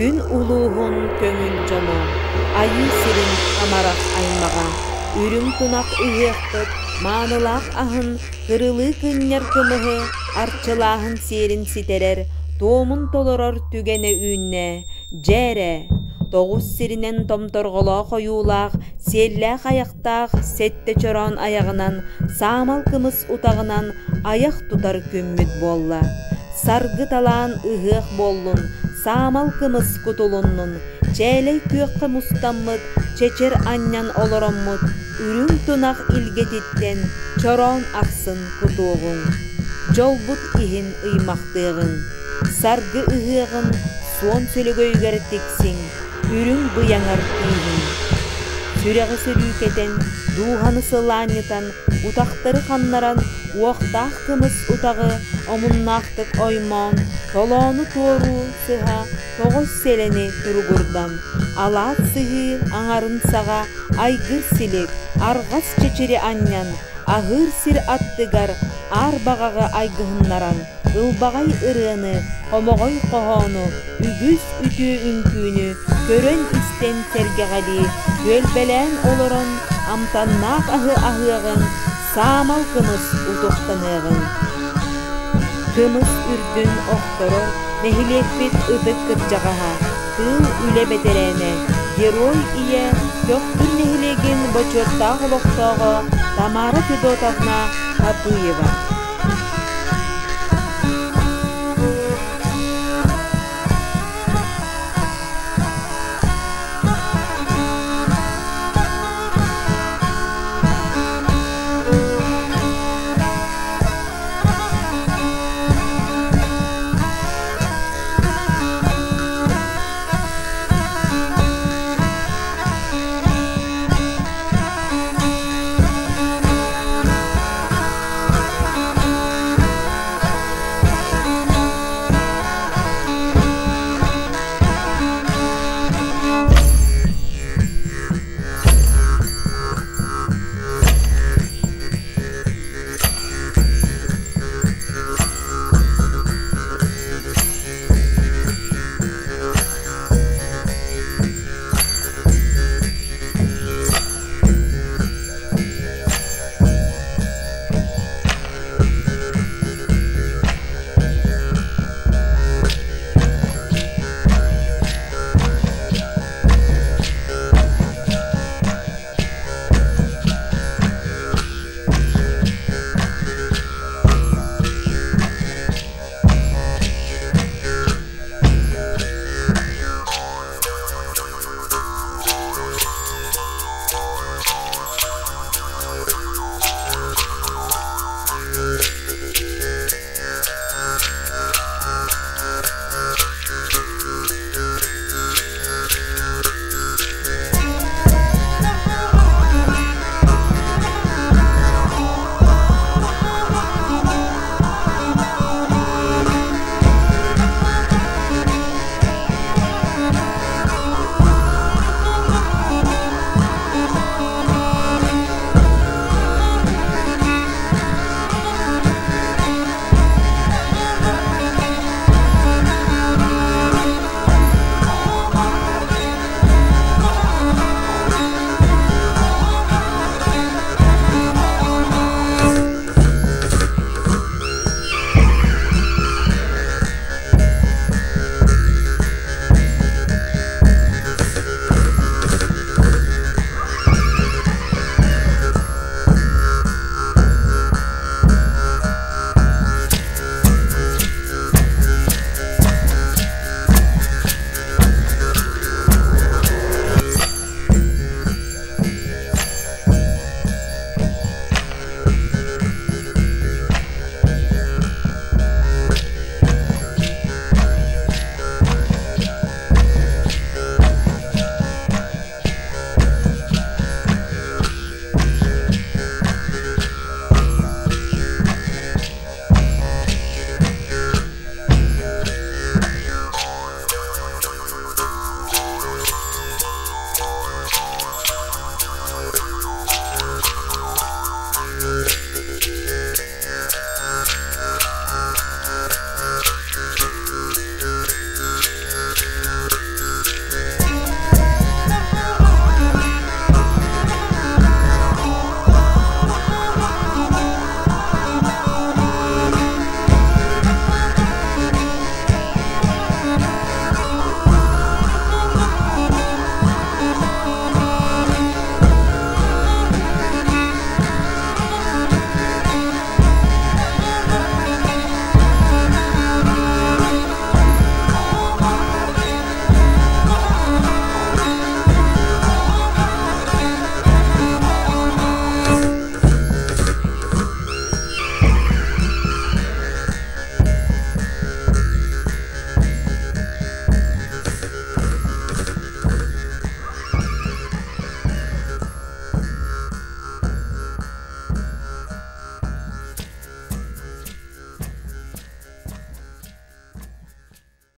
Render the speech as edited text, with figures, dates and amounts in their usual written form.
Күн улуғын көңіл жону, айы сирин амарақ аймаға, үрім тунақ үйектіп, манылақ ахын, кырылы кыннер кымығы, арчылағын серин ситерер, тоомун толорор түгені үнне, жәре, тоғыз сиринен томторғыла қойулақ, селләқ аяқтақ, сетте чорон аяғынан, самал кымыз утағынан аяқ тутар күмміт болла. Саргы талан ыһық боллун, самал кымыз кутулуннун, чәйлей көккі мустаммыт, чечер аннян олороммыт, үрүң тунақ илгетиттен, чорон ақсын кутуғын. Жолбут ихин ыймақтығын, саргы ыһығын, суон сөлөгөйгер тексин, үрүң бұяңар түйгін. Сүрәғы сөрүүкетен, дуғаны сыланетан, утақтары ханнаран, уақтақ кымыз утағы, омуннақтық оймон, толону тору сыға, тоғыз селені тұргурдан, алат сығы аңарын саға, айгыр силек, арғас чечері аннян, ағыр сир аттыгар, ар бағағы айгығыннаран, ылбағай ырыны, омоғой қоғону, үгіз үті үнкүйіні, көрен істен сәргеғали, көлбелен олорон, амтаннақ ағы-ағығын, самал кымыз утуқтанығын. Кымыз үрдін оқтыры, нехилекпет ұдық кыржағаға, тыл үле бетерене, герой ие, көқтір нехилеген бочоттағы лоқтағы, Тамара Федотовна Капыева.